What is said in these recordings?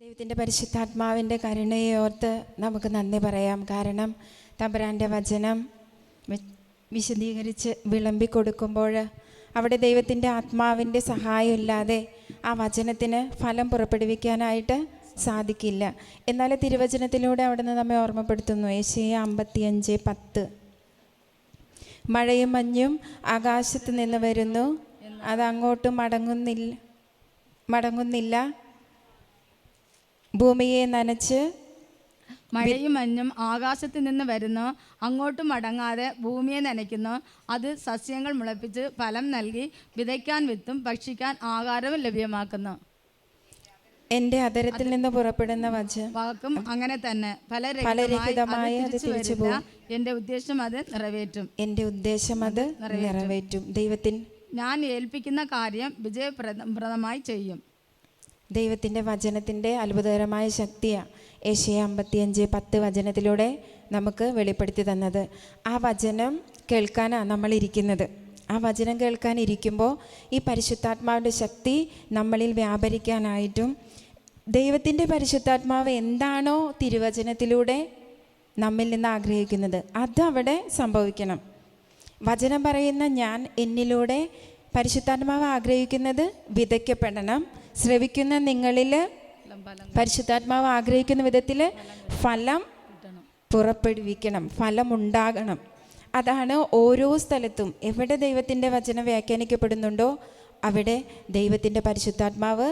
ദൈവത്തിൻ്റെ പരിശുദ്ധാത്മാവിൻ്റെ കരുണയെ ഓർത്ത് നമുക്ക് നന്ദി പറയാം. കാരണം തമ്പുരാൻ്റെ വചനം വിശദീകരിച്ച് വിളമ്പിക്കൊടുക്കുമ്പോൾ അവിടെ ദൈവത്തിൻ്റെ ആത്മാവിൻ്റെ സഹായം ഇല്ലാതെ ആ വചനത്തിന് ഫലം പുറപ്പെടുവിക്കാനായിട്ട് സാധിക്കില്ല. എന്നാൽ തിരുവചനത്തിലൂടെ അവിടുന്ന് നമ്മെ ഓർമ്മപ്പെടുത്തുന്നു. യെശയ്യാ 55:10 മഴയും മഞ്ഞും ആകാശത്ത് നിന്ന് വരുന്നു, അത് അങ്ങോട്ട് മടങ്ങുന്നില്ല, ഭൂമിയെ നനച്ച്. മഴയും മഞ്ഞും ആകാശത്ത് നിന്ന് വരുന്നു, അങ്ങോട്ടും മടങ്ങാതെ ഭൂമിയെ നനയ്ക്കുന്നു. അത് സസ്യങ്ങൾ മുളപ്പിച്ച് ഫലം നൽകി വിതയ്ക്കാൻ വിത്തും ഭക്ഷിക്കാൻ ആഹാരവും ലഭ്യമാക്കുന്നു. എൻ്റെ അധരത്തിൽ നിന്ന് പുറപ്പെടുന്ന വാക്കും അങ്ങനെ തന്നെ ഫലരഹിതമായി തിരിച്ചു പോകും. എൻ്റെ ഉദ്ദേശം അത് നിറവേറ്റും. ദൈവത്തിന് ഞാൻ ഏൽപ്പിക്കുന്ന കാര്യം വിജയപ്രദമായി ചെയ്യും. ദൈവത്തിൻ്റെ വചനത്തിൻ്റെ അത്ഭുതകരമായ ശക്തിയാണ് യെശയ്യാ 55:10 വചനത്തിലൂടെ നമുക്ക് വെളിപ്പെടുത്തി തന്നത്. ആ വചനം കേൾക്കാനാണ് നമ്മളിരിക്കുന്നത്. ആ വചനം കേൾക്കാനിരിക്കുമ്പോൾ ഈ പരിശുദ്ധാത്മാവിൻ്റെ ശക്തി നമ്മളിൽ വ്യാപരിക്കാനായിട്ടും ദൈവത്തിൻ്റെ പരിശുദ്ധാത്മാവ് എന്താണോ തിരുവചനത്തിലൂടെ നമ്മിൽ നിന്ന് ആഗ്രഹിക്കുന്നത് അതവിടെ സംഭവിക്കണം. വചനം പറയുന്ന ഞാൻ എന്നിലൂടെ പരിശുദ്ധാത്മാവ് ആഗ്രഹിക്കുന്നത് വിതയ്ക്കപ്പെടണം. ശ്രവിക്കുന്ന നിങ്ങളിൽ പരിശുദ്ധാത്മാവ് ആഗ്രഹിക്കുന്ന വിധത്തിൽ ഫലം പുറപ്പെടുവിക്കണം, ഫലമുണ്ടാകണം. അതാണ് ഓരോ സ്ഥലത്തും എവിടെ ദൈവത്തിൻ്റെ വചനം വ്യാഖ്യാനിക്കപ്പെടുന്നുണ്ടോ അവിടെ ദൈവത്തിൻ്റെ പരിശുദ്ധാത്മാവ്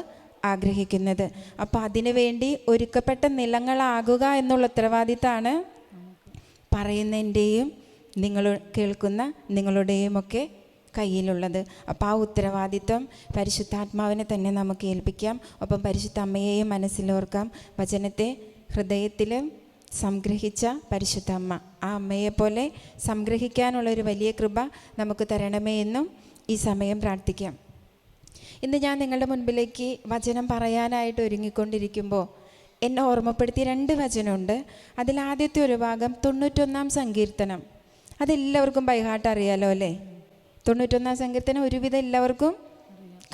ആഗ്രഹിക്കുന്നത്. അപ്പോൾ അതിനു വേണ്ടി ഒരുക്കപ്പെട്ട നിലങ്ങളാകുക എന്നുള്ള ഉത്തരവാദിത്തമാണ് പറയുന്നതിൻ്റെയും നിങ്ങൾ കേൾക്കുന്ന നിങ്ങളുടെയും ഒക്കെ കയ്യിലുള്ളത്. അപ്പോൾ ആ ഉത്തരവാദിത്വം പരിശുദ്ധാത്മാവിനെ തന്നെ നമുക്ക് ഏൽപ്പിക്കാം. ഒപ്പം പരിശുദ്ധ അമ്മയെയും മനസ്സിലോർക്കാം. വചനത്തെ ഹൃദയത്തിൽ സംഗ്രഹിച്ച പരിശുദ്ധ അമ്മ, ആ അമ്മയെപ്പോലെ സംഗ്രഹിക്കാനുള്ളൊരു വലിയ കൃപ നമുക്ക് തരണമേ എന്നും ഈ സമയം പ്രാർത്ഥിക്കാം. ഇന്ന് ഞാൻ നിങ്ങളുടെ മുൻപിലേക്ക് വചനം പറയാനായിട്ട് ഒരുങ്ങിക്കൊണ്ടിരിക്കുമ്പോൾ എന്നെ ഓർമ്മപ്പെടുത്തിയ 2 വചനമുണ്ട്. അതിലാദ്യത്തെ ഒരു ഭാഗം 91-ാം സങ്കീർത്തനം. അതെല്ലാവർക്കും ബൈഹാർട്ട് അറിയാലോ അല്ലേ? 91-ാം സങ്കീർത്തനം ഒരുവിധം എല്ലാവർക്കും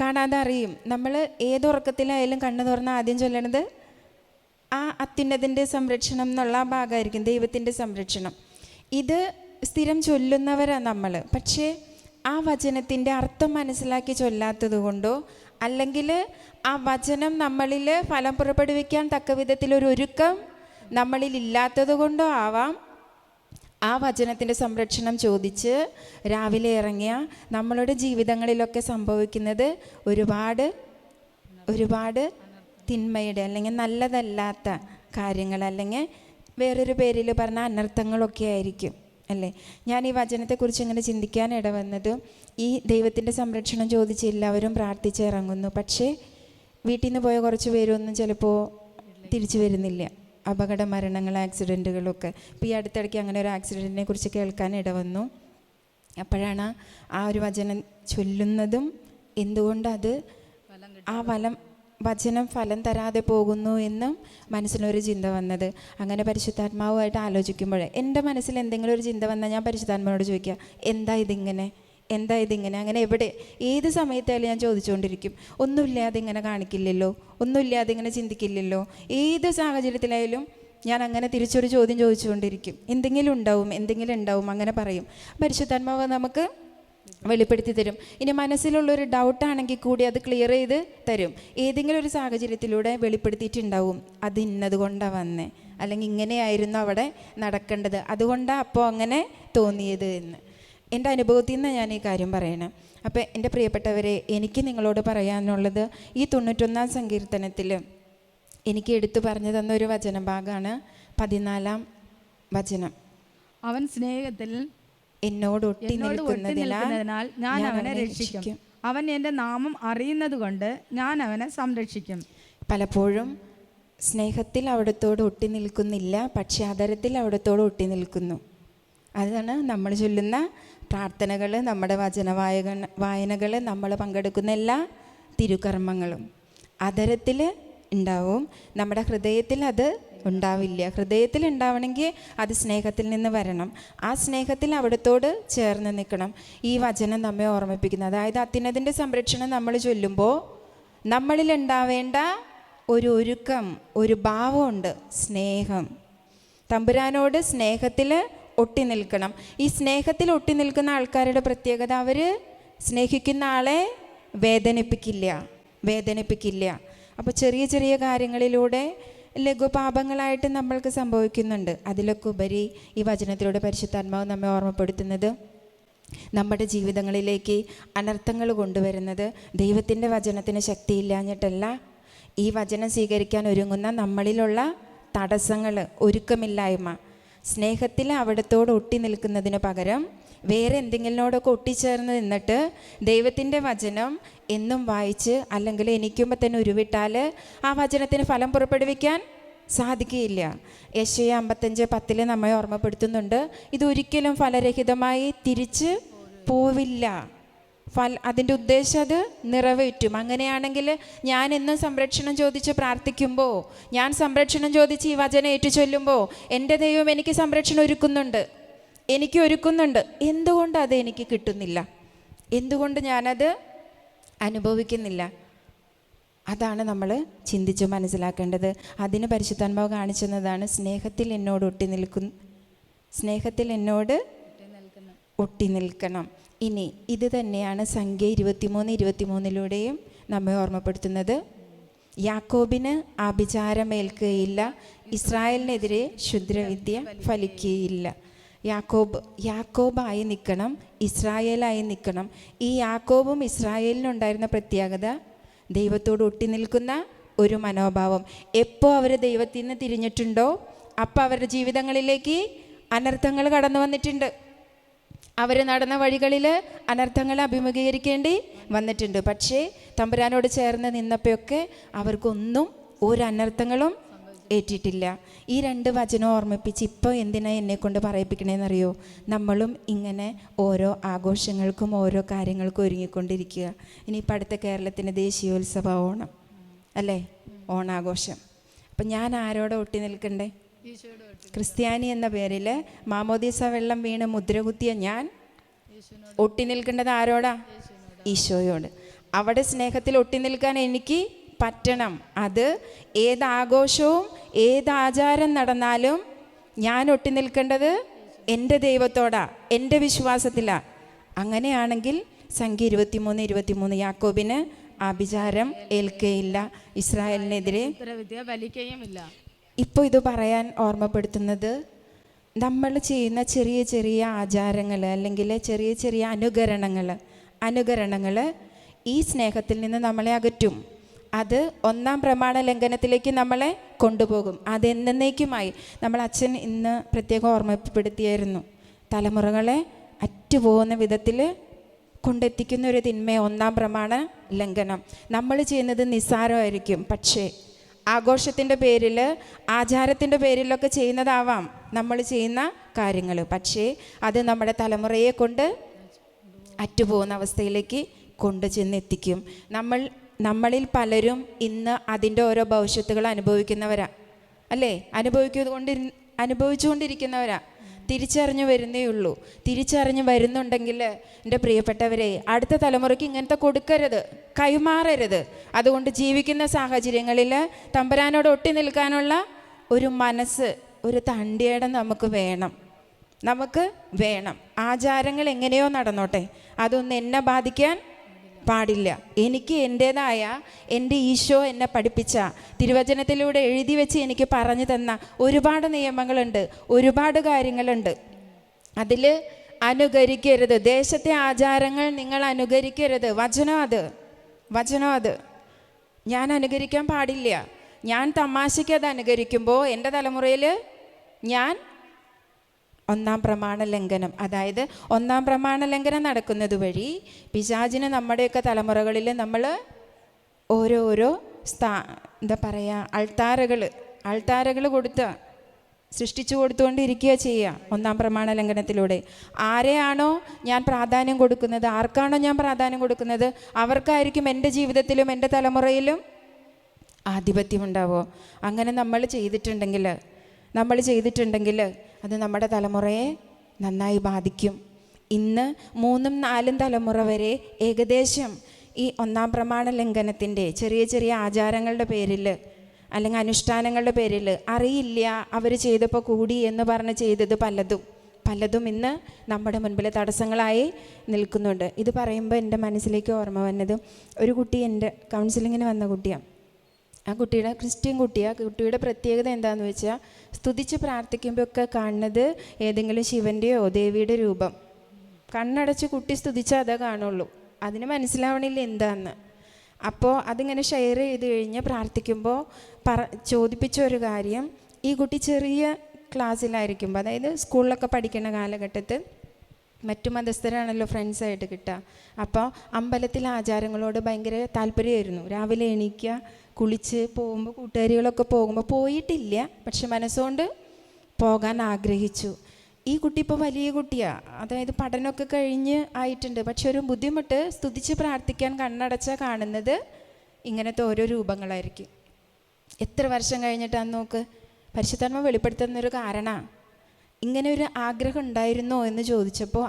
കാണാതെ അറിയും. നമ്മൾ ഏതുറക്കത്തിലായാലും കണ്ണു തുറന്ന് ആദ്യം ചൊല്ലണത് ആ അത്യുന്നതിൻ്റെ സംരക്ഷണം എന്നുള്ള ഭാഗമായിരിക്കും, ദൈവത്തിൻ്റെ സംരക്ഷണം. ഇത് സ്ഥിരം ചൊല്ലുന്നവരാണ് നമ്മൾ. പക്ഷേ ആ വചനത്തിൻ്റെ അർത്ഥം മനസ്സിലാക്കി ചൊല്ലാത്തത് കൊണ്ടോ അല്ലെങ്കിൽ ആ വചനം നമ്മളിൽ ഫലം പുറപ്പെടുവിക്കാൻ തക്ക വിധത്തിലൊരു ഒരുക്കം നമ്മളിൽ ഇല്ലാത്തത് കൊണ്ടോ ആവാം ആ വചനത്തിൻ്റെ സംരക്ഷണം ചോദിച്ച് രാവിലെ ഇറങ്ങിയ നമ്മളുടെ ജീവിതങ്ങളിലൊക്കെ സംഭവിക്കുന്നത് ഒരുപാട് തിന്മയുടെ അല്ലെങ്കിൽ നല്ലതല്ലാത്ത കാര്യങ്ങൾ, അല്ലെങ്കിൽ വേറൊരു പേരിൽ പറഞ്ഞ അനർത്ഥങ്ങളൊക്കെ ആയിരിക്കും അല്ലേ? ഞാൻ ഈ വചനത്തെക്കുറിച്ച് ഇങ്ങനെ ചിന്തിക്കാൻ ഇടവന്നത്, ഈ ദൈവത്തിൻ്റെ സംരക്ഷണം ചോദിച്ച് എല്ലാവരും പ്രാർത്ഥിച്ചിറങ്ങുന്നു. പക്ഷേ വീട്ടിൽ നിന്ന് പോയ കുറച്ച് പേരൊന്നും ചിലപ്പോൾ തിരിച്ചു വരുന്നില്ല. അപകട മരണങ്ങൾ, ആക്സിഡൻറ്റുകളൊക്കെ. ഇപ്പോൾ ഈ അടുത്തിടയ്ക്ക് അങ്ങനെ ഒരു ആക്സിഡൻറ്റിനെ കുറിച്ച് കേൾക്കാൻ ഇടവന്നു. അപ്പോഴാണ് ആ ഒരു വചനം ചൊല്ലുന്നതും എന്തുകൊണ്ടത് ആ വചനം ഫലം തരാതെ പോകുന്നു എന്നും മനസ്സിലൊരു ചിന്ത വന്നത്. അങ്ങനെ പരിശുദ്ധാത്മാവുമായിട്ട് ആലോചിക്കുമ്പോൾ എൻ്റെ മനസ്സിൽ എന്തെങ്കിലും ഒരു ചിന്ത വന്നാൽ ഞാൻ പരിശുദ്ധാത്മാവോട് ചോദിക്കുക, എന്താ ഇതിങ്ങനെ. അങ്ങനെ ഏത് സമയത്തായാലും ഞാൻ ചോദിച്ചുകൊണ്ടിരിക്കും. ഒന്നുമില്ലാതെ ഇങ്ങനെ കാണിക്കില്ലല്ലോ, ഒന്നുമില്ലാതെ ഇങ്ങനെ ചിന്തിക്കില്ലല്ലോ. ഏത് സാഹചര്യത്തിലായാലും ഞാൻ അങ്ങനെ തിരിച്ചൊരു ചോദ്യം ചോദിച്ചുകൊണ്ടിരിക്കും. എന്തെങ്കിലും ഉണ്ടാവും അങ്ങനെ പറയും. പരിശുദ്ധാത്മാവ് നമുക്ക് വെളിപ്പെടുത്തി തരും. ഇനി മനസ്സിലുള്ളൊരു ഡൗട്ടാണെങ്കിൽ കൂടി അത് ക്ലിയർ ചെയ്ത് തരും. ഏതെങ്കിലും ഒരു സാഹചര്യത്തിലൂടെ വെളിപ്പെടുത്തിയിട്ടുണ്ടാവും, അത് ഇന്നതുകൊണ്ടാണ് വന്നേ, അല്ലെങ്കിൽ ഇങ്ങനെയായിരുന്നു അവിടെ നടക്കേണ്ടത്, അതുകൊണ്ടാണ് അപ്പോൾ അങ്ങനെ തോന്നിയത് എന്ന്. എൻ്റെ അനുഭവത്തിൽ നിന്ന് ഞാൻ ഈ കാര്യം പറയണം. അപ്പോൾ എൻ്റെ പ്രിയപ്പെട്ടവരെ, എനിക്ക് നിങ്ങളോട് പറയാനുള്ളത് ഈ 91-ാം സങ്കീർത്തനത്തിൽ എനിക്ക് എടുത്തു പറഞ്ഞു തന്ന ഒരു വചനഭാഗമാണ് 14-ാം വചനം. അവൻ സ്നേഹത്തിൽ എന്നോട് ഒട്ടി നിൽക്കുന്നതിനാൽ ഞാൻ അവനെ രക്ഷിക്കും. അവൻ എൻ്റെ നാമം അറിയുന്നത് കൊണ്ട് ഞാൻ അവനെ സംരക്ഷിക്കും. പലപ്പോഴും സ്നേഹത്തിൽ അവിടത്തോട് ഒട്ടി നിൽക്കുന്നില്ല, പക്ഷേ അധരത്തിൽ അവിടത്തോട് ഒട്ടി നിൽക്കുന്നു. അതാണ് നമ്മൾ ചൊല്ലുന്ന പ്രാർത്ഥനകൾ, നമ്മുടെ വായനകൾ, നമ്മൾ പങ്കെടുക്കുന്ന എല്ലാ തിരുക്കർമ്മങ്ങളും. അധരത്തിൽ ഉണ്ടാവും, നമ്മുടെ ഹൃദയത്തിൽ അത് ഉണ്ടാവില്ല. ഹൃദയത്തിൽ ഉണ്ടാവണമെങ്കിൽ അത് സ്നേഹത്തിൽ നിന്ന് വരണം. ആ സ്നേഹത്തിൽ അവിടത്തോട് ചേർന്ന് നിൽക്കണം. ഈ വചനം നമ്മെ ഓർമ്മിപ്പിക്കുന്നത്, അതായത് അത്യുന്നതിൻ്റെ സംരക്ഷണം നമ്മൾ ചൊല്ലുമ്പോൾ നമ്മളിൽ ഉണ്ടാവേണ്ട ഒരു ഒരുക്കം, ഒരു ഭാവമുണ്ട്, സ്നേഹം. തമ്പുരാനോട് സ്നേഹത്തിൽ ഒട്ടി നിൽക്കണം. ഈ സ്നേഹത്തിൽ ഒട്ടി നിൽക്കുന്ന ആൾക്കാരുടെ പ്രത്യേകത, അവർ സ്നേഹിക്കുന്ന ആളെ വേദനിപ്പിക്കില്ല. അപ്പോൾ ചെറിയ ചെറിയ കാര്യങ്ങളിലൂടെ ലഘുപാപങ്ങളായിട്ട് നമ്മൾക്ക് സംഭവിക്കുന്നുണ്ട്. അതിലൊക്കെ ഉപരി ഈ വചനത്തിലൂടെ പരിശുദ്ധാത്മാവ് നമ്മെ ഓർമ്മപ്പെടുത്തുന്നത്, നമ്മുടെ ജീവിതങ്ങളിലേക്ക് അനർത്ഥങ്ങൾ കൊണ്ടുവരുന്നത് ദൈവത്തിൻ്റെ വചനത്തിന് ശക്തിയില്ലാഞ്ഞിട്ടല്ല, ഈ വചനം സ്വീകരിക്കാൻ ഒരുങ്ങുന്ന നമ്മളിലുള്ള തടസ്സങ്ങൾ, ഒരുക്കമില്ലായ്മ. സ്നേഹത്തിൽ അവിടത്തോട് ഒട്ടി നിൽക്കുന്നതിന് പകരം വേറെ എന്തെങ്കിലിനോടൊക്കെ ഒട്ടിച്ചേർന്ന് നിന്നിട്ട് ദൈവത്തിൻ്റെ വചനം എന്നും വായിച്ച് അല്ലെങ്കിൽ എനിക്കുമ്പോൾ തന്നെ ഉരുവിട്ടാൽ ആ വചനത്തിന് ഫലം പുറപ്പെടുവിക്കാൻ സാധിക്കുകയില്ല. യെശയ്യാ 55:10 നമ്മെ ഓർമ്മപ്പെടുത്തുന്നുണ്ട്, ഇതൊരിക്കലും ഫലരഹിതമായി തിരിച്ച് പോവില്ല. അതിൻ്റെ ഉദ്ദേശം അത് നിറവേറ്റും. അങ്ങനെയാണെങ്കിൽ ഞാൻ എന്നും സംരക്ഷണം ചോദിച്ച് പ്രാർത്ഥിക്കുമ്പോൾ, ഞാൻ സംരക്ഷണം ചോദിച്ച് ഈ വചനം ഏറ്റുചൊല്ലുമ്പോൾ എൻ്റെ ദൈവം എനിക്ക് സംരക്ഷണം ഒരുക്കുന്നുണ്ട്. എന്തുകൊണ്ട് അത് എനിക്ക് കിട്ടുന്നില്ല? എന്തുകൊണ്ട് ഞാനത് അനുഭവിക്കുന്നില്ല? അതാണ് നമ്മൾ ചിന്തിച്ച് മനസ്സിലാക്കേണ്ടത്. അതിന് പരിശുദ്ധാത്മാവ് കാണിച്ചതാണ് സ്നേഹത്തിൽ എന്നോട് ഒട്ടി നിൽക്കണം. ഇനി ഇത് തന്നെയാണ് സംഖ്യ 23:23 നമ്മെ ഓർമ്മപ്പെടുത്തുന്നത്. യാക്കോബിന് ആഭിചാരമേൽക്കുകയില്ല, ഇസ്രായേലിനെതിരെ ക്ഷുദ്രവിദ്യ ഫലിക്കുകയില്ല. യാക്കോബായി നിൽക്കണം, ഇസ്രായേലായി നിൽക്കണം. ഈ യാക്കോബും ഇസ്രായേലിനുണ്ടായിരുന്ന പ്രത്യേകത, ദൈവത്തോട് ഒട്ടി നിൽക്കുന്ന ഒരു മനോഭാവം. എപ്പോൾ അവർ ദൈവത്തിൽ നിന്ന് തിരിഞ്ഞിട്ടുണ്ടോ അപ്പോൾ അവരുടെ ജീവിതങ്ങളിലേക്ക് അനർത്ഥങ്ങൾ കടന്നു വന്നിട്ടുണ്ട്. അവർ നടന്ന വഴികളിൽ അനർത്ഥങ്ങൾ അഭിമുഖീകരിക്കേണ്ടി വന്നിട്ടുണ്ട്. പക്ഷേ തമ്പുരാനോട് ചേർന്ന് നിന്നപ്പോഴൊക്കെ അവർക്കൊന്നും ഒരു അനർത്ഥങ്ങളും ഏറ്റിട്ടില്ല. ഈ 2 വചനം ഓർമ്മിപ്പിച്ച് ഇപ്പോൾ എന്തിനാ എന്നെക്കൊണ്ട് പറയിപ്പിക്കണേന്നറിയോ? നമ്മളും ഇങ്ങനെ ഓരോ ആഘോഷങ്ങൾക്കും ഓരോ കാര്യങ്ങൾക്കും ഒരുങ്ങിക്കൊണ്ടിരിക്കുക. ഇനിയിപ്പോൾ അടുത്ത കേരളത്തിൻ്റെ ദേശീയോത്സവ ഓണം അല്ലേ, ഓണാഘോഷം. അപ്പം ഞാൻ ആരോടെ ഒട്ടി നിൽക്കണ്ടേ? ക്രിസ്ത്യാനി എന്ന പേരിൽ മാമോദീസ വെള്ളം വീണ് മുദ്രകുത്തിയ ഞാൻ ഒട്ടി നിൽക്കേണ്ടത് ആരോടാ? ഈശോയോട്. അവിടെ സ്നേഹത്തിൽ ഒട്ടി നിൽക്കാൻ എനിക്ക് പറ്റണം. അത് ഏതാഘോഷവും ഏതാചാരം നടന്നാലും ഞാൻ ഒട്ടി നിൽക്കേണ്ടത് എൻ്റെ ദൈവത്തോടാ, എൻ്റെ വിശ്വാസത്തിലാ. അങ്ങനെയാണെങ്കിൽ സംഖ്യ 23:23 യാക്കോബിന് ആഭിചാരം ഏൽക്കുകയില്ല, ഇസ്രായേലിനെതിരെ വലിക്കുകയുമില്ല. ഇപ്പോൾ ഇത് പറയാൻ ഓർമ്മപ്പെടുത്തുന്നത്, നമ്മൾ ചെയ്യുന്ന ചെറിയ ചെറിയ ആചാരങ്ങൾ അല്ലെങ്കിൽ ചെറിയ ചെറിയ അനുകരണങ്ങൾ ഈ സ്നേഹത്തിൽ നിന്ന് നമ്മളെ അകറ്റും. അത് 1-ാം പ്രമാണ ലംഘനത്തിലേക്ക് നമ്മളെ കൊണ്ടുപോകും. അതെന്നേക്കുമായി നമ്മൾ അച്ഛൻ ഇന്ന് പ്രത്യേകം ഓർമ്മപ്പെടുത്തിയായിരുന്നു. തലമുറകളെ അറ്റുപോകുന്ന വിധത്തിൽ കൊണ്ടെത്തിക്കുന്ന ഒരു തിന്മ 1-ാം പ്രമാണ ലംഘനം. നമ്മൾ ചെയ്യുന്നത് നിസ്സാരമായിരിക്കും, പക്ഷേ ആഘോഷത്തിൻ്റെ പേരിൽ, ആചാരത്തിൻ്റെ പേരിലൊക്കെ ചെയ്യുന്നതാവാം നമ്മൾ ചെയ്യുന്ന കാര്യങ്ങൾ. പക്ഷേ അത് നമ്മുടെ തലമുറയെ കൊണ്ട് അറ്റുപോകുന്ന അവസ്ഥയിലേക്ക് കൊണ്ടു ചെന്നെത്തിക്കും. നമ്മളിൽ പലരും ഇന്ന് അതിൻ്റെ ഓരോ ഭവിഷ്യത്തുകൾ അനുഭവിക്കുന്നവരാ അല്ലേ, അനുഭവിച്ചുകൊണ്ടിരിക്കുന്നവരാ. തിരിച്ചറിഞ്ഞു വരുന്നേ ഉള്ളൂ. തിരിച്ചറിഞ്ഞു വരുന്നുണ്ടെങ്കിൽ എൻ്റെ പ്രിയപ്പെട്ടവരെ, അടുത്ത തലമുറയ്ക്ക് ഇങ്ങനത്തെ കൊടുക്കരുത്, കൈമാറരുത്. അതുകൊണ്ട് ജീവിക്കുന്ന സാഹചര്യങ്ങളിൽ തമ്പുരാനോട് ഒട്ടി നിൽക്കാനുള്ള ഒരു മനസ്സ്, ഒരു തണ്ടിയേടം നമുക്ക് വേണം. ആചാരങ്ങൾ എങ്ങനെയോ നടന്നോട്ടെ, അതൊന്നും എന്നെ ബാധിക്കാൻ പാടില്ല. എനിക്ക് എൻ്റേതായ, എൻ്റെ ഈശോ എന്നെ പഠിപ്പിച്ച, തിരുവചനത്തിലൂടെ എഴുതി വെച്ച് എനിക്ക് പറഞ്ഞു തന്ന ഒരുപാട് നിയമങ്ങളുണ്ട്, ഒരുപാട് കാര്യങ്ങളുണ്ട്. അതിൽ അനുകരിക്കരുത്. ദേശത്തെ ആചാരങ്ങൾ നിങ്ങൾ അനുകരിക്കരുത്. വചനം അത് ഞാൻ അനുകരിക്കാൻ പാടില്ല. ഞാൻ തമാശയ്ക്ക് അത് അനുകരിക്കുമ്പോൾ എൻ്റെ തലമുറയിൽ ഞാൻ 1-ാം പ്രമാണ ലംഘനം, അതായത് 1-ാം പ്രമാണ ലംഘനം നടക്കുന്നത് വഴി പിശാചിന് നമ്മുടെയൊക്കെ തലമുറകളിൽ നമ്മൾ ഓരോരോ അൾത്താരകൾ സൃഷ്ടിച്ചു കൊടുത്തുകൊണ്ടിരിക്കുക ചെയ്യുക 1-ാം പ്രമാണ ലംഘനത്തിലൂടെ. ആരെയാണോ ഞാൻ പ്രാധാന്യം കൊടുക്കുന്നത്, ആർക്കാണോ ഞാൻ പ്രാധാന്യം കൊടുക്കുന്നത്, അവർക്കായിരിക്കും എൻ്റെ ജീവിതത്തിലും എൻ്റെ തലമുറയിലും ആധിപത്യം ഉണ്ടാവുക. അങ്ങനെ നമ്മൾ ചെയ്തിട്ടുണ്ടെങ്കിൽ അത് നമ്മുടെ തലമുറയെ നന്നായി ബാധിക്കും. ഇന്ന് 3-ഉം 4-ഉം തലമുറ വരെ ഏകദേശം ഈ 1-ാം പ്രമാണ ലംഘനത്തിൻ്റെ ചെറിയ ചെറിയ ആചാരങ്ങളുടെ പേരിൽ അല്ലെങ്കിൽ അനുഷ്ഠാനങ്ങളുടെ പേരിൽ അറിയില്ല അവർ ചെയ്തപ്പോൾ കൂടി എന്ന് പറഞ്ഞ് ചെയ്തത് പലതും ഇന്ന് നമ്മുടെ മുൻപിൽ തടസ്സങ്ങളായി നിൽക്കുന്നുണ്ട്. ഇത് പറയുമ്പോൾ എൻ്റെ മനസ്സിലേക്ക് ഓർമ്മ വന്നത് ഒരു കുട്ടി എൻ്റെ കൗൺസിലിങ്ങിന് വന്ന കുട്ടിയാണ്. ആ കുട്ടിയുടെ ക്രിസ്ത്യൻ കുട്ടിയാണ്. കുട്ടിയുടെ പ്രത്യേകത എന്താണെന്ന് വെച്ചാൽ സ്തുതിച്ച് പ്രാർത്ഥിക്കുമ്പോൾ ഒക്കെ കാണുന്നത് ഏതെങ്കിലും ശിവൻ്റെയോ ദേവിയുടെ രൂപം. കണ്ണടച്ച് കുട്ടി സ്തുതിച്ചാൽ അതേ കാണുള്ളൂ, അതിന് മനസ്സിലാവണില്ല എന്താന്ന്. അപ്പോൾ അതിങ്ങനെ ഷെയർ ചെയ്ത് കഴിഞ്ഞ് പ്രാർത്ഥിക്കുമ്പോൾ ചോദിപ്പിച്ച ഒരു കാര്യം, ഈ കുട്ടി ചെറിയ ക്ലാസ്സിലായിരിക്കുമ്പോൾ, അതായത് സ്കൂളിലൊക്കെ പഠിക്കുന്ന കാലഘട്ടത്തിൽ മറ്റു മതസ്ഥരാണല്ലോ ഫ്രണ്ട്സായിട്ട് കിട്ടുക. അപ്പോൾ അമ്പലത്തിലെ ആചാരങ്ങളോട് ഭയങ്കര താല്പര്യമായിരുന്നു. രാവിലെ എണീക്കുക, കുളിച്ച് പോകുമ്പോൾ കൂട്ടുകാരികളൊക്കെ പോകുമ്പോൾ പോയിട്ടില്ല, പക്ഷെ മനസ്സുകൊണ്ട് പോകാൻ ആഗ്രഹിച്ചു. ഈ കുട്ടി ഇപ്പോൾ വലിയ കുട്ടിയാണ്, അതായത് പഠനമൊക്കെ കഴിഞ്ഞ് ആയിട്ടുണ്ട്. പക്ഷെ ഒരു ബുദ്ധിമുട്ട്, സ്തുതിച്ച് പ്രാർത്ഥിക്കാൻ കണ്ണടച്ചാൽ കാണുന്നത് ഇങ്ങനത്തെ ഓരോ രൂപങ്ങളായിരിക്കും. എത്ര വർഷം കഴിഞ്ഞിട്ടാന്ന് നോക്ക്, പരിശുദ്ധാത്മ വെളിപ്പെടുത്തുന്നൊരു കാരണമാണ്. ഇങ്ങനെ ഒരു ആഗ്രഹം ഉണ്ടായിരുന്നോ എന്ന് ചോദിച്ചപ്പോൾ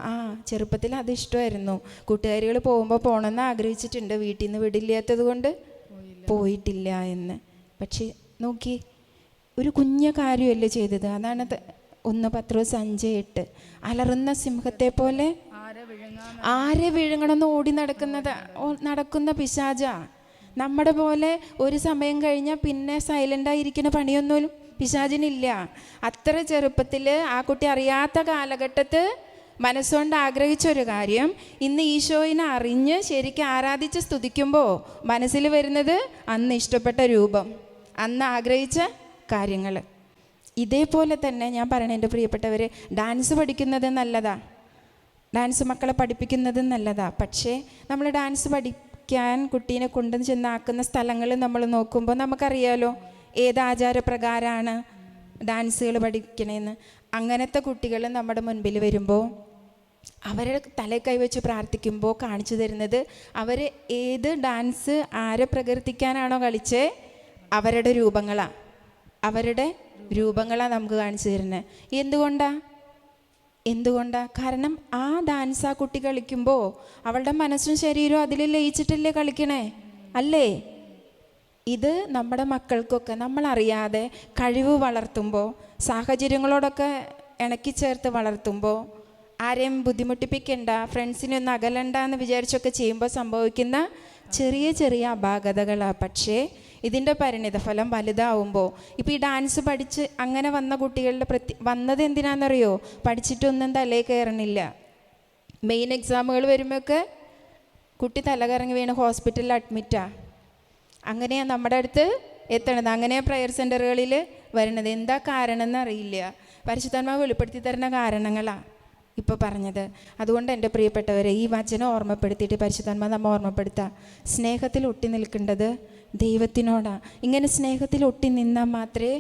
ചെറുപ്പത്തിൽ അത് ഇഷ്ടമായിരുന്നു, കൂട്ടുകാരികൾ പോകുമ്പോൾ പോകണമെന്ന് ആഗ്രഹിച്ചിട്ടുണ്ട്, വീട്ടിൽ നിന്ന് വിടില്ലാത്തത് കൊണ്ട് പോയിട്ടില്ല എന്ന്. പക്ഷേ നോക്കി, ഒരു കുഞ്ഞ കാര്യമല്ലേ ചെയ്തത്. അതാണ് 1 പത്രോസ് 5:8. അലറുന്ന സിംഹത്തെ പോലെ ആരെ വിഴുങ്ങണമെന്ന് ഓടി നടക്കുന്ന പിശാചാ. നമ്മുടെ പോലെ ഒരു സമയം കഴിഞ്ഞാൽ പിന്നെ സൈലൻ്റായിരിക്കുന്ന പണിയൊന്നും പിശാചിനില്ല. അത്ര ചെറുപ്പത്തിൽ ആ കുട്ടി അറിയാത്ത കാലഘട്ടത്ത് മനസ്സുകൊണ്ട് ആഗ്രഹിച്ചൊരു കാര്യം ഇന്ന് ഈശോയിനെ അറിഞ്ഞ് ശരിക്കും ആരാധിച്ച് സ്തുതിക്കുമ്പോൾ മനസ്സിൽ വരുന്നത് അന്ന് ഇഷ്ടപ്പെട്ട രൂപം, അന്ന് ആഗ്രഹിച്ച കാര്യങ്ങൾ. ഇതേപോലെ തന്നെ ഞാൻ പറയണേ എൻ്റെ പ്രിയപ്പെട്ടവർ, ഡാൻസ് പഠിക്കുന്നത് നല്ലതാ, ഡാൻസ് മക്കളെ പഠിപ്പിക്കുന്നത് നല്ലതാ. പക്ഷേ നമ്മൾ ഡാൻസ് പഠിക്കാൻ കുട്ടീനെ കൊണ്ടു ചെന്നാക്കുന്ന സ്ഥലങ്ങൾ നമ്മൾ നോക്കുമ്പോൾ നമുക്കറിയാലോ ഏത് ആചാരപ്രകാരമാണ് ഡാൻസുകൾ പഠിക്കണേന്ന്. അങ്ങനത്തെ കുട്ടികൾ നമ്മുടെ മുൻപിൽ വരുമ്പോൾ അവരുടെ തലയിൽ കൈവച്ച് പ്രാർത്ഥിക്കുമ്പോൾ കാണിച്ചു തരുന്നത് അവർ ഏത് ഡാൻസ് ആരെ പ്രകീർത്തിക്കാനാണോ കളിച്ചേ അവരുടെ രൂപങ്ങളാണ് നമുക്ക് കാണിച്ചു തരുന്നത്. എന്തുകൊണ്ടാ? കാരണം ആ ഡാൻസ് ആ കുട്ടി കളിക്കുമ്പോൾ അവളുടെ മനസ്സും ശരീരവും അതിൽ ലയിച്ചിട്ടല്ലേ കളിക്കണേ, അല്ലേ? ഇത് നമ്മുടെ മക്കൾക്കൊക്കെ നമ്മളറിയാതെ കഴിവ് വളർത്തുമ്പോൾ, സാഹചര്യങ്ങളോടൊക്കെ ഇണക്കി ചേർത്ത് വളർത്തുമ്പോൾ, ആരെയും ബുദ്ധിമുട്ടിപ്പിക്കണ്ട, ഫ്രണ്ട്സിനൊന്നും അകലണ്ട എന്ന് വിചാരിച്ചൊക്കെ ചെയ്യുമ്പോൾ സംഭവിക്കുന്ന ചെറിയ അപാകതകളാണ്. പക്ഷേ ഇതിൻ്റെ പരിണിതഫലം വലുതാവുമ്പോൾ, ഇപ്പോൾ ഈ ഡാൻസ് പഠിച്ച് അങ്ങനെ വന്ന കുട്ടികളുടെ വന്നത് എന്തിനാണെന്നറിയോ? പഠിച്ചിട്ടൊന്നും തലയിൽ കയറണില്ല. മെയിൻ എക്സാമുകൾ വരുമ്പോഴൊക്കെ കുട്ടി തലകറങ്ങി വീണ് ഹോസ്പിറ്റലിൽ അഡ്മിറ്റാണ്. അങ്ങനെയാണ് നമ്മുടെ അടുത്ത് എത്തണത്, അങ്ങനെയാണ് പ്രയർ സെൻ്ററുകളിൽ വരുന്നത്. എന്താ കാരണം എന്നറിയില്ല. പരിശുദ്ധാത്മാവ് വെളിപ്പെടുത്തി തരുന്ന കാരണങ്ങളാണ് ഇപ്പോൾ പറഞ്ഞത്. അതുകൊണ്ട് എൻ്റെ പ്രിയപ്പെട്ടവരെ, ഈ വചനം ഓർമ്മപ്പെടുത്തിയിട്ട് പരിശുദ്ധാത്മാവ് നമ്മൾ ഓർമ്മപ്പെടുത്താം, സ്നേഹത്തിൽ ഒട്ടി നിൽക്കേണ്ടത് ദൈവത്തിനോടാണ്. ഇങ്ങനെ സ്നേഹത്തിൽ ഒട്ടി നിന്നാൽ മാത്രമേ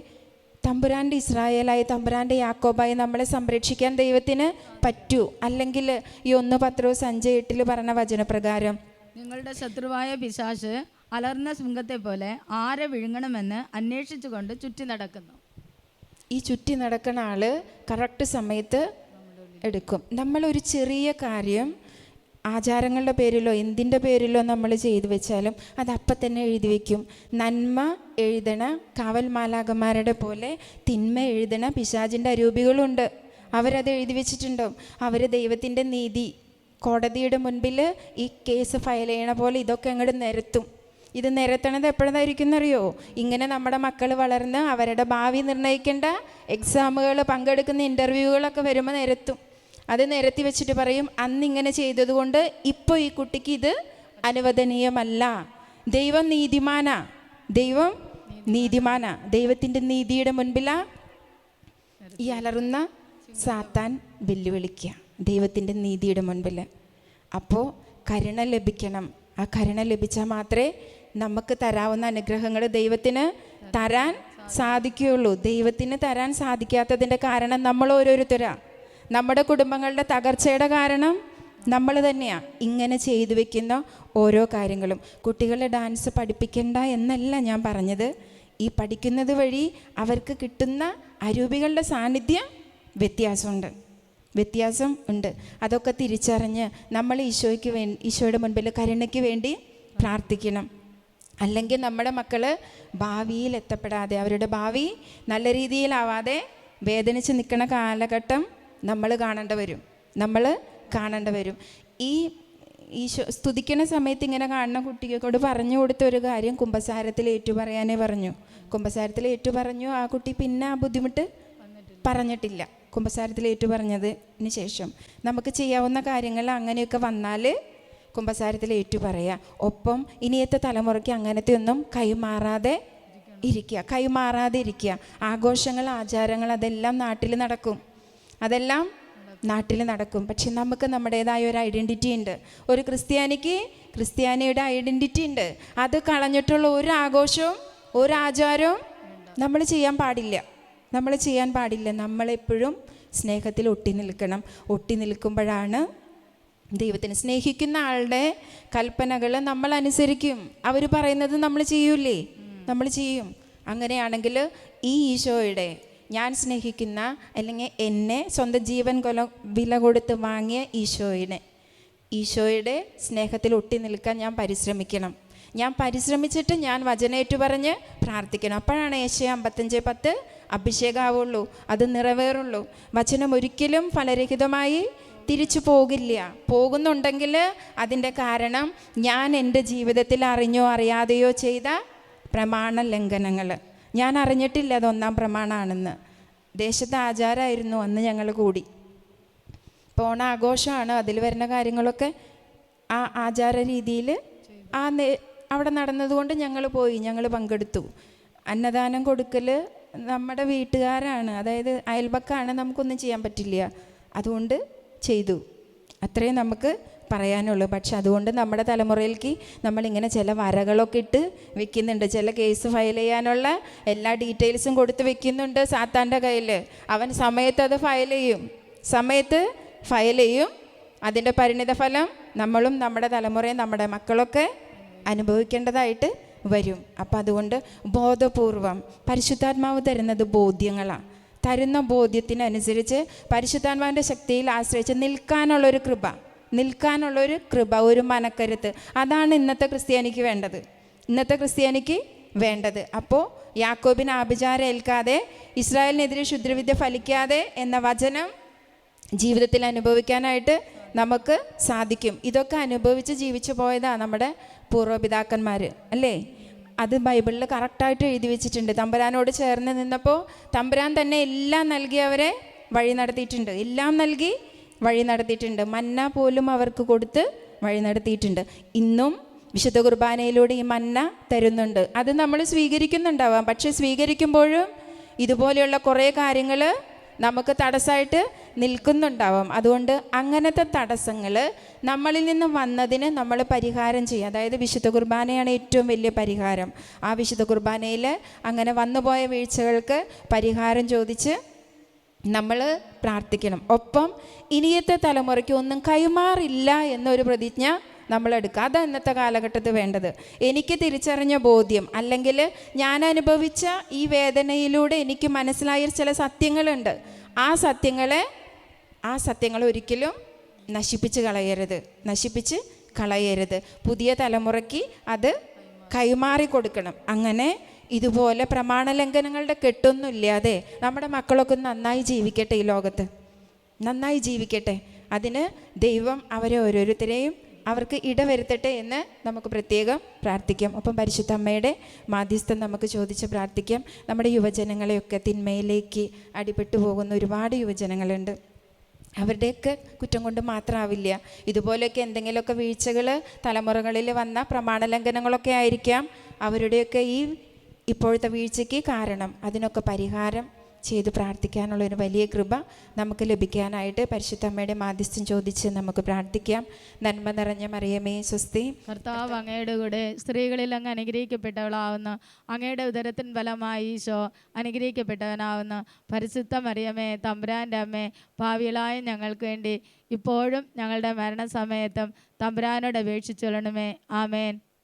തമ്പുരാൻ്റെ ഇസ്രായേലായി, തമ്പുരാൻ്റെ യാക്കോബായി നമ്മളെ സംരക്ഷിക്കാൻ ദൈവത്തിന് പറ്റൂ. അല്ലെങ്കിൽ ഈ 1 പത്രോസ് 5:8 പറഞ്ഞ വചനപ്രകാരം നിങ്ങളുടെ ശത്രുവായ പിശാച് അലർന്ന സിംഹത്തെ പോലെ ആരെ വിഴുങ്ങണമെന്ന് അന്വേഷിച്ചുകൊണ്ട് ചുറ്റി നടക്കുന്നു. ഈ ചുറ്റി നടക്കുന്ന ആള് കറക്റ്റ് സമയത്ത് എടുക്കും. നമ്മളൊരു ചെറിയ കാര്യം ആചാരങ്ങളുടെ പേരിലോ എന്തിൻ്റെ പേരിലോ നമ്മൾ ചെയ്തു വെച്ചാലും അത് അപ്പം തന്നെ എഴുതി വയ്ക്കും. നന്മ എഴുതണ കാവൽ മാലാഖമാരുടെ പോലെ തിന്മ എഴുതണ പിശാചിൻ്റെ അരൂപികളുണ്ട്. അവരത് എഴുതി വെച്ചിട്ടുണ്ടാവും. അവർ ദൈവത്തിൻ്റെ നീതി കോടതിയുടെ മുൻപിൽ ഈ കേസ് ഫയൽ ചെയ്യണ പോലെ ഇതൊക്കെ അങ്ങോട്ട് നിരത്തും. ഇത് നിരത്തണത് എപ്പോഴായിരിക്കും എന്നറിയോ? ഇങ്ങനെ നമ്മുടെ മക്കൾ വളർന്ന് അവരുടെ ഭാവി നിർണ്ണയിക്കേണ്ട എക്സാമുകൾ പങ്കെടുക്കുന്ന ഇൻ്റർവ്യൂകളൊക്കെ വരുമ്പോൾ നിരത്തും. അത് നിരത്തി വെച്ചിട്ട് പറയും, അന്നിങ്ങനെ ചെയ്തതുകൊണ്ട് ഇപ്പോൾ ഈ കുട്ടിക്ക് ഇത് അനുവദനീയമല്ല. ദൈവം നീതിമാനാ, ദൈവത്തിൻ്റെ നീതിയുടെ മുൻപിലാ ഈ അലറുന്ന സാത്താൻ വെല്ലുവിളിക്കുക, ദൈവത്തിൻ്റെ നീതിയുടെ മുൻപിൽ. അപ്പോൾ കരുണ ലഭിക്കണം. ആ കരുണ ലഭിച്ചാൽ മാത്രമേ നമുക്ക് തരാവുന്ന അനുഗ്രഹങ്ങൾ ദൈവത്തിന് തരാൻ സാധിക്കുകയുള്ളൂ. ദൈവത്തിന് തരാൻ സാധിക്കാത്തതിൻ്റെ കാരണം നമ്മൾ ഓരോരുത്തരാണ്. നമ്മുടെ കുടുംബങ്ങളുടെ തകർച്ചയുടെ കാരണം നമ്മൾ തന്നെയാണ്. ഇങ്ങനെ ചെയ്തു വെക്കുന്ന ഓരോ കാര്യങ്ങളും. കുട്ടികളെ ഡാൻസ് പഠിപ്പിക്കണ്ട എന്നല്ല ഞാൻ പറഞ്ഞത്. ഈ പഠിക്കുന്നത് വഴി അവർക്ക് കിട്ടുന്ന അരൂപികളുടെ സാന്നിധ്യം വ്യത്യാസം ഉണ്ട്. അതൊക്കെ തിരിച്ചറിഞ്ഞ് നമ്മൾ ഈശോയുടെ മുൻപിൽ കരുണയ്ക്ക് വേണ്ടി പ്രാർത്ഥിക്കണം. അല്ലെങ്കിൽ നമ്മുടെ മക്കൾ ഭാവിയിൽ എത്തപ്പെടാതെ, അവരുടെ ഭാവി നല്ല രീതിയിലാവാതെ വേദനിച്ച് നിൽക്കുന്ന കാലഘട്ടം നമ്മൾ കാണേണ്ടി വരും. ഈ സ്തുതിക്കുന്ന സമയത്ത് ഇങ്ങനെ കാണുന്ന കുട്ടിയോട് പറഞ്ഞു കൊടുത്ത ഒരു കാര്യം കുമ്പസാരത്തിൽ ഏറ്റുപറയാനേ പറഞ്ഞു. കുമ്പസാരത്തിൽ ഏറ്റുപറഞ്ഞു. ആ കുട്ടി പിന്നെ ആ ബുദ്ധിമുട്ട് പറഞ്ഞിട്ടില്ല. കുമ്പസാരത്തിൽ ഏറ്റുപറഞ്ഞതിന് ശേഷം നമുക്ക് ചെയ്യാവുന്ന കാര്യങ്ങൾ അങ്ങനെയൊക്കെ വന്നാൽ കുമ്പസാരത്തിൽ ഏറ്റുപറയുക. ഒപ്പം ഇനിയത്തെ തലമുറയ്ക്ക് അങ്ങനത്തെ ഒന്നും കൈമാറാതെ ഇരിക്കുക. ആഘോഷങ്ങൾ, ആചാരങ്ങൾ അതെല്ലാം നാട്ടിൽ നടക്കും. പക്ഷെ നമുക്ക് നമ്മുടേതായ ഒരു ഐഡൻറ്റിറ്റി ഉണ്ട്. ഒരു ക്രിസ്ത്യാനിയുടെ ഐഡൻറ്റിറ്റി ഉണ്ട്. അത് കളഞ്ഞിട്ടുള്ള ഒരു ആഘോഷവും ഒരു ആചാരവും നമ്മൾ ചെയ്യാൻ പാടില്ല. നമ്മളെപ്പോഴും സ്നേഹത്തിൽ ഒട്ടി നിൽക്കുമ്പോഴാണ് ദൈവത്തിന്. സ്നേഹിക്കുന്ന ആളുടെ കൽപ്പനകൾ നമ്മൾ അനുസരിക്കും. അവർ പറയുന്നത് നമ്മൾ ചെയ്യും. അങ്ങനെയാണെങ്കിൽ ഈ ഈശോയുടെ, ഞാൻ സ്നേഹിക്കുന്ന അല്ലെങ്കിൽ എന്നെ സ്വന്തം ജീവൻ വില കൊടുത്ത് വാങ്ങിയ ഈശോയുടെ സ്നേഹത്തിൽ ഒട്ടി നിൽക്കാൻ ഞാൻ പരിശ്രമിച്ചിട്ട് ഞാൻ വചനേറ്റു പറഞ്ഞ് പ്രാർത്ഥിക്കണം. അപ്പോഴാണ് ഏശയ്യ 55:10 അഭിഷേകമാവുള്ളൂ, അത് നിറവേറുള്ളൂ. വചനം ഒരിക്കലും ഫലരഹിതമായി തിരിച്ചു പോകുന്നുണ്ടെങ്കിൽ അതിൻ്റെ കാരണം ഞാൻ എൻ്റെ ജീവിതത്തിൽ അറിഞ്ഞോ അറിയാതെയോ ചെയ്ത പ്രമാണ ലംഘനങ്ങൾ. ഞാൻ അറിഞ്ഞിട്ടില്ല അത് 1-ാം പ്രമാണമാണെന്ന്. ദേശത്തെ ആചാരമായിരുന്നു അന്ന് ഞങ്ങൾ കൂടി. ഓണാഘോഷമാണ്, അതിൽ വരുന്ന കാര്യങ്ങളൊക്കെ ആ ആചാര രീതിയിൽ അവിടെ നടന്നതുകൊണ്ട് ഞങ്ങൾ പങ്കെടുത്തു. അന്നദാനം കൊടുക്കൽ നമ്മുടെ വീട്ടുകാരാണ്, അതായത് അയൽപക്കാണ്, നമുക്കൊന്നും ചെയ്യാൻ പറ്റില്ല. അതുകൊണ്ട് ചെയ്തു, അത്രയും നമുക്ക് പറയാനുള്ളൂ. പക്ഷെ അതുകൊണ്ട് നമ്മുടെ തലമുറയിലേക്ക് നമ്മളിങ്ങനെ ചില വരകളൊക്കെ ഇട്ട് വെക്കുന്നുണ്ട്. ചില കേസ് ഫയൽ ചെയ്യാനുള്ള എല്ലാ ഡീറ്റെയിൽസും കൊടുത്ത് വെക്കുന്നുണ്ട് സാത്താൻ്റെ കയ്യിൽ. അവൻ സമയത്ത് അത് ഫയൽ ചെയ്യും. അതിൻ്റെ പരിണിത ഫലം നമ്മളും നമ്മുടെ തലമുറയും നമ്മുടെ മക്കളൊക്കെ അനുഭവിക്കേണ്ടതായിട്ട് വരും. അപ്പം അതുകൊണ്ട് ബോധപൂർവം പരിശുദ്ധാത്മാവ് തരുന്നത് ബോധ്യങ്ങളാണ്. തരുന്ന ബോധ്യത്തിനനുസരിച്ച് പരിശുദ്ധാത്മാവിൻ്റെ ശക്തിയിൽ ആശ്രയിച്ച് നിൽക്കാനുള്ളൊരു കൃപ, ഒരു മനക്കരുത്ത്, അതാണ് ഇന്നത്തെ ക്രിസ്ത്യാനിക്ക് വേണ്ടത്. അപ്പോൾ യാക്കോബിന് ആഭിചാരം ഏൽക്കാതെ, ഇസ്രായേലിനെതിരെ ക്ഷുദ്രവിദ്യ ഫലിക്കാതെ എന്ന വചനം ജീവിതത്തിൽ അനുഭവിക്കാനായിട്ട് നമുക്ക് സാധിക്കും. ഇതൊക്കെ അനുഭവിച്ച് ജീവിച്ചു പോയതാണ് നമ്മുടെ പൂർവ്വപിതാക്കന്മാർ, അല്ലേ? അത് ബൈബിളിൽ കറക്റ്റായിട്ട് എഴുതി വെച്ചിട്ടുണ്ട്. തമ്പുരാനോട് ചേർന്ന് നിന്നപ്പോൾ തമ്പുരാൻ തന്നെ എല്ലാം നൽകി അവരെ വഴി നടത്തിയിട്ടുണ്ട്. മന്ന പോലും അവർക്ക് കൊടുത്ത് വഴി നടത്തിയിട്ടുണ്ട്. ഇന്നും വിശുദ്ധ കുർബാനയിലൂടെ ഈ മന്ന തരുന്നുണ്ട്. അത് നമ്മൾ സ്വീകരിക്കുന്നുണ്ടാവാം. പക്ഷെ സ്വീകരിക്കുമ്പോഴും ഇതുപോലെയുള്ള കുറേ കാര്യങ്ങൾ നമുക്ക് തടസ്സമായിട്ട് നിൽക്കുന്നുണ്ടാവാം. അതുകൊണ്ട് അങ്ങനത്തെ തടസ്സങ്ങൾ നമ്മളിൽ നിന്ന് വന്നതിന് നമ്മൾ പരിഹാരം ചെയ്യുക. അതായത് വിശുദ്ധ കുർബാനയാണ് ഏറ്റവും വലിയ പരിഹാരം. ആ വിശുദ്ധ കുർബാനയിൽ അങ്ങനെ വന്നുപോയ വീഴ്ചകൾക്ക് പരിഹാരം ചോദിച്ച് നമ്മൾ പ്രാർത്ഥിക്കണം. ഒപ്പം ഇനിയത്തെ തലമുറയ്ക്ക് ഒന്നും കൈമാറില്ല എന്നൊരു പ്രതിജ്ഞ നമ്മളെടുക്കുക. അതാണ് ഇന്നത്തെ കാലഘട്ടത്തിൽ വേണ്ടത്. എനിക്ക് തിരിച്ചറിഞ്ഞ ബോധ്യം, അല്ലെങ്കിൽ ഞാൻ അനുഭവിച്ച ഈ വേദനയിലൂടെ എനിക്ക് മനസ്സിലായ ചില സത്യങ്ങളുണ്ട്. ആ സത്യങ്ങൾ ഒരിക്കലും നശിപ്പിച്ച് കളയരുത്. പുതിയ തലമുറയ്ക്ക് അത് കൈമാറി കൊടുക്കണം. അങ്ങനെ ഇതുപോലെ പ്രമാണലംഘനങ്ങളുടെ കെട്ടൊന്നും ഇല്ലാതെ നമ്മുടെ മക്കളൊക്കെ നന്നായി ജീവിക്കട്ടെ, ഈ ലോകത്ത് നന്നായി ജീവിക്കട്ടെ. അതിന് ദൈവം അവരെ ഓരോരുത്തരെയും അവർക്ക് ഇടവരുത്തട്ടെ എന്ന് നമുക്ക് പ്രത്യേകം പ്രാർത്ഥിക്കാം. ഒപ്പം പരിശുദ്ധ അമ്മയുടെ മാധ്യസ്ഥം നമുക്ക് ചോദിച്ച് പ്രാർത്ഥിക്കാം. നമ്മുടെ യുവജനങ്ങളെയൊക്കെ തിന്മയിലേക്ക് അടിപ്പെട്ടു പോകുന്ന ഒരുപാട് യുവജനങ്ങളുണ്ട്. അവരുടെയൊക്കെ കുറ്റം കൊണ്ട് മാത്രമാവില്ല, ഇതുപോലെയൊക്കെ എന്തെങ്കിലുമൊക്കെ വീഴ്ചകൾ തലമുറകളിൽ വന്ന പ്രമാണലംഘനങ്ങളൊക്കെ ആയിരിക്കാം അവരുടെയൊക്കെ ഇപ്പോഴത്തെ വീഴ്ചയ്ക്ക് കാരണം. അതിനൊക്കെ പരിഹാരം ചെയ്ത് പ്രാർത്ഥിക്കാനുള്ളൊരു വലിയ കൃപ നമുക്ക് ലഭിക്കാനായിട്ട് പരിശുദ്ധ അമ്മയുടെ മാധ്യസ്ഥം ചോദിച്ച് നമുക്ക് പ്രാർത്ഥിക്കാം. നന്മ നിറഞ്ഞ മറിയമേ സ്വസ്തി, കർത്താവ് അങ്ങയുടെ കൂടെ സ്ത്രീകളിൽ അങ്ങ് അനുഗ്രഹിക്കപ്പെട്ടവളാവുന്ന, അങ്ങയുടെ ഉദരത്തിൻ ഫലമായി ഈശോ അനുഗ്രഹിക്കപ്പെട്ടവനാവുന്ന. പരിശുദ്ധ മറിയമേ തമ്പുരാൻ്റെ അമ്മേ, പാപികളായ ഞങ്ങൾക്ക് വേണ്ടി ഇപ്പോഴും ഞങ്ങളുടെ മരണസമയത്തും തമ്പുരാനോട് അപേക്ഷിച്ചൊള്ളണമേ. ആമേൻ.